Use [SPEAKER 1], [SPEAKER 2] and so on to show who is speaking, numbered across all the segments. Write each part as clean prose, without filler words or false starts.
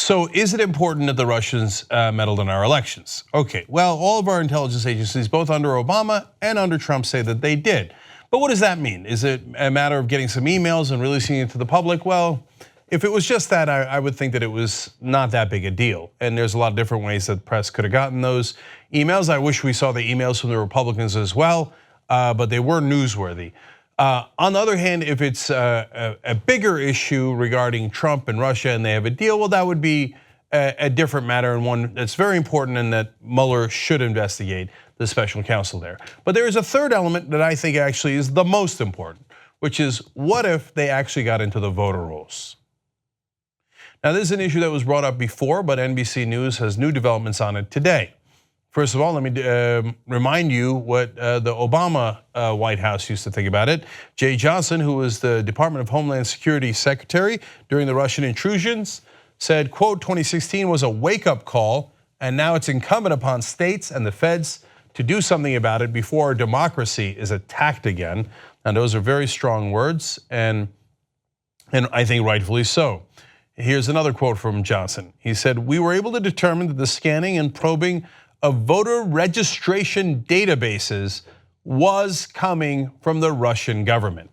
[SPEAKER 1] So is it important that the Russians meddled in our elections? Okay, well, all of our intelligence agencies, both under Obama and under Trump, say that they did. But what does that mean? Is it a matter of getting some emails and releasing it to the public? Well, if it was just that, I would think that it was not that big a deal. And there's a lot of different ways that the press could have gotten those emails. I wish we saw the emails from the Republicans as well, but they were newsworthy. On the other hand, if it's a bigger issue regarding Trump and Russia and they have a deal, well, that would be a different matter and one that's very important and that Mueller should investigate, the special counsel there. But there is a third element that I think actually is the most important, which is what if they actually got into the voter rolls? Now, this is an issue that was brought up before, but NBC News has new developments on it today. First of all, let me remind you what the Obama White House used to think about it. Jeh Johnson, who was the Department of Homeland Security secretary during the Russian intrusions, said, quote, 2016 was a wake-up call, and now it's incumbent upon states and the feds to do something about it before our democracy is attacked again. And those are very strong words, and I think rightfully so. Here's another quote from Johnson. He said, we were able to determine that the scanning and probing of voter registration databases was coming from the Russian government.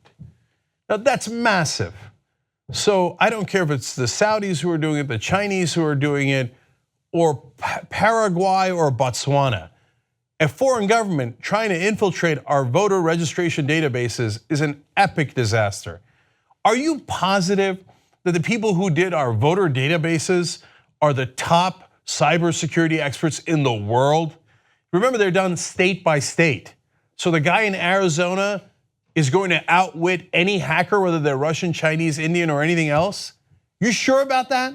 [SPEAKER 1] Now that's massive. So I don't care if it's the Saudis who are doing it, the Chinese who are doing it, or Paraguay or Botswana. A foreign government trying to infiltrate our voter registration databases is an epic disaster. Are you positive that the people who did our voter databases are the top cybersecurity experts in the world? Remember, they're done state by state. So the guy in Arizona is going to outwit any hacker, whether they're Russian, Chinese, Indian, or anything else? You sure about that?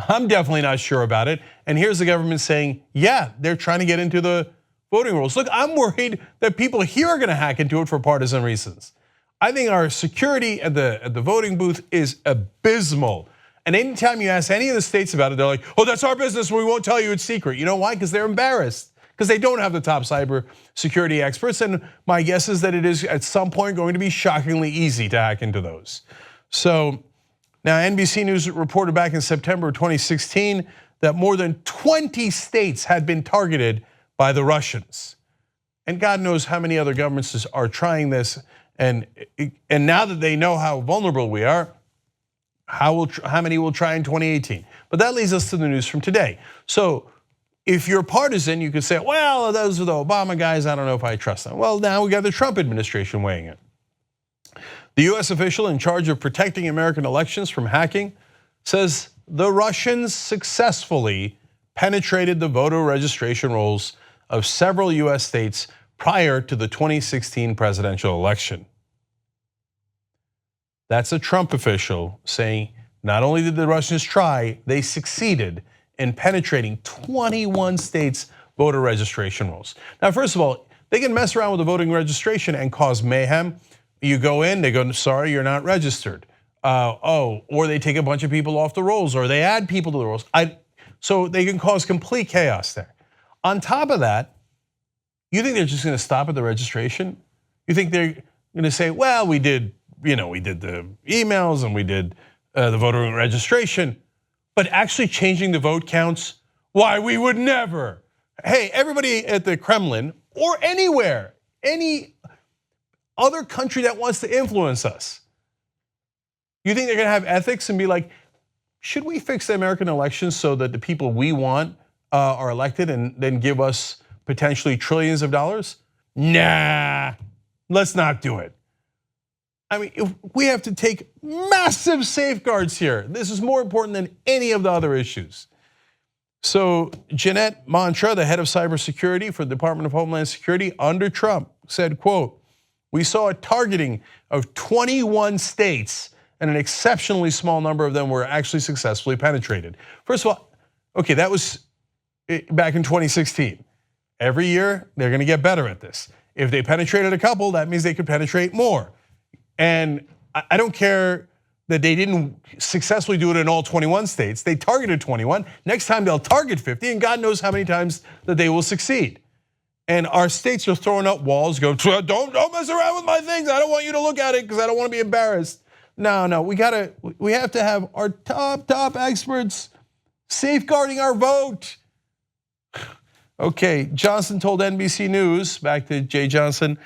[SPEAKER 1] I'm definitely not sure about it. And here's the government saying, yeah, they're trying to get into the voting rolls. Look, I'm worried that people here are going to hack into it for partisan reasons. I think our security at the voting booth is abysmal. And anytime you ask any of the states about it, they're like, oh, that's our business, we won't tell you, it's secret. You know why? Because they're embarrassed, because they don't have the top cyber security experts. And my guess is that it is at some point going to be shockingly easy to hack into those. So now NBC News reported back in September 2016 that more than 20 states had been targeted by the Russians. And God knows how many other governments are trying this. And now that they know how vulnerable we are, how many will try in 2018? But that leads us to the news from today. So if you're partisan, you could say, well, those are the Obama guys, I don't know if I trust them. Well, now we got the Trump administration weighing in. The US official in charge of protecting American elections from hacking says the Russians successfully penetrated the voter registration rolls of several US states prior to the 2016 presidential election. That's a Trump official saying not only did the Russians try, they succeeded in penetrating 21 states' voter registration rolls. Now, first of all, they can mess around with the voting registration and cause mayhem. You go in, they go, sorry, you're not registered. Or they take a bunch of people off the rolls, or they add people to the rolls. So they can cause complete chaos there. On top of that, you think they're just going to stop at the registration? You think they're going to say, well, we did the emails and we did the voter registration, but actually changing the vote counts? Why, we would never. Hey, everybody at the Kremlin or anywhere, any other country that wants to influence us, you think they're going to have ethics and be like, should we fix the American elections so that the people we want are elected and then give us potentially trillions of dollars? Nah, let's not do it. I mean, we have to take massive safeguards here. This is more important than any of the other issues. So Jeanette Manfra, the head of cybersecurity for the Department of Homeland Security under Trump, said, quote, we saw a targeting of 21 states and an exceptionally small number of them were actually successfully penetrated. First of all, okay, that was back in 2016. Every year, they're going to get better at this. If they penetrated a couple, that means they could penetrate more. And I don't care that they didn't successfully do it in all 21 states. They targeted 21. Next time they'll target 50, and God knows how many times that they will succeed. And our states are throwing up walls, go, don't mess around with my things. I don't want you to look at it because I don't want to be embarrassed. No, we have to have our top experts safeguarding our vote. Okay, Johnson told NBC News, back to Jeh Johnson,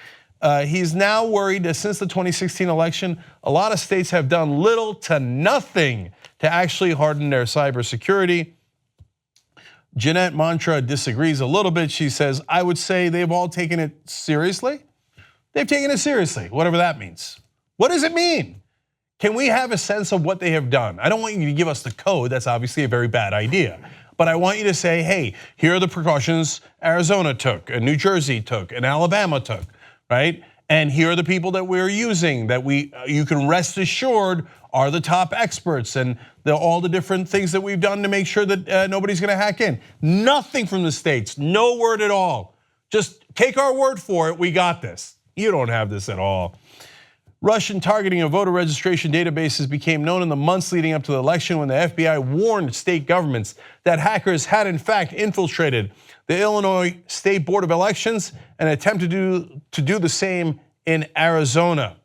[SPEAKER 1] he's now worried that since the 2016 election, a lot of states have done little to nothing to actually harden their cybersecurity. Jeanette Manfra disagrees a little bit. She says, I would say they've all taken it seriously. They've taken it seriously, whatever that means. What does it mean? Can we have a sense of what they have done? I don't want you to give us the code. That's obviously a very bad idea. But I want you to say, hey, here are the precautions Arizona took, and New Jersey took, and Alabama took, right? And here are the people that we're using that you can rest assured are the top experts, and all the different things that we've done to make sure that nobody's gonna hack in. Nothing from the states, no word at all. Just take our word for it, we got this. You don't have this at all. Russian targeting of voter registration databases became known in the months leading up to the election when the FBI warned state governments that hackers had in fact infiltrated the Illinois State Board of Elections and attempted to do the same in Arizona.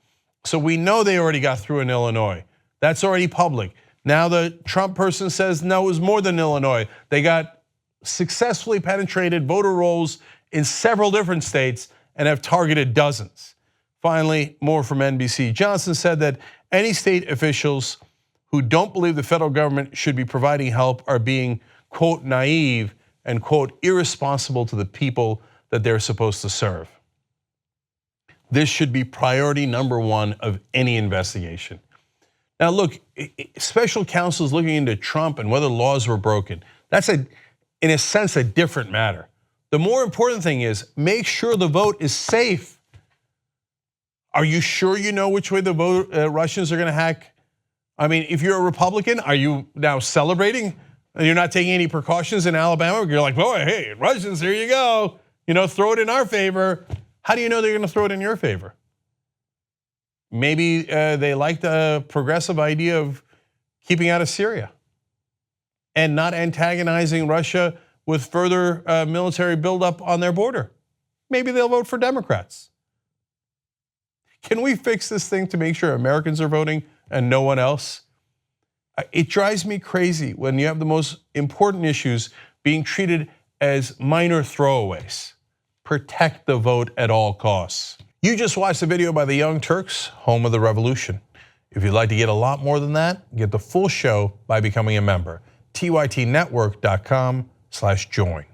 [SPEAKER 1] So we know they already got through in Illinois. That's already public. Now the Trump person says, no, it was more than Illinois. They got successfully penetrated voter rolls in several different states and have targeted dozens. Finally, more from NBC. Johnson said that any state officials who don't believe the federal government should be providing help are being, quote, naive and, quote, irresponsible to the people that they're supposed to serve. This should be priority number one of any investigation. Now look, special counsel is looking into Trump and whether laws were broken. That's in a sense a different matter. The more important thing is make sure the vote is safe. Are you sure you know which way the Russians are going to hack? I mean, if you're a Republican, are you now celebrating and you're not taking any precautions in Alabama? You're like, boy, hey, Russians, here you go. Throw it in our favor. How do you know they're going to throw it in your favor? Maybe they like the progressive idea of keeping out of Syria and not antagonizing Russia with further military buildup on their border. Maybe they'll vote for Democrats. Can we fix this thing to make sure Americans are voting and no one else? It drives me crazy when you have the most important issues being treated as minor throwaways. Protect the vote at all costs. You just watched the video by the Young Turks, home of the revolution. If you'd like to get a lot more than that, get the full show by becoming a member. tytnetwork.com/join.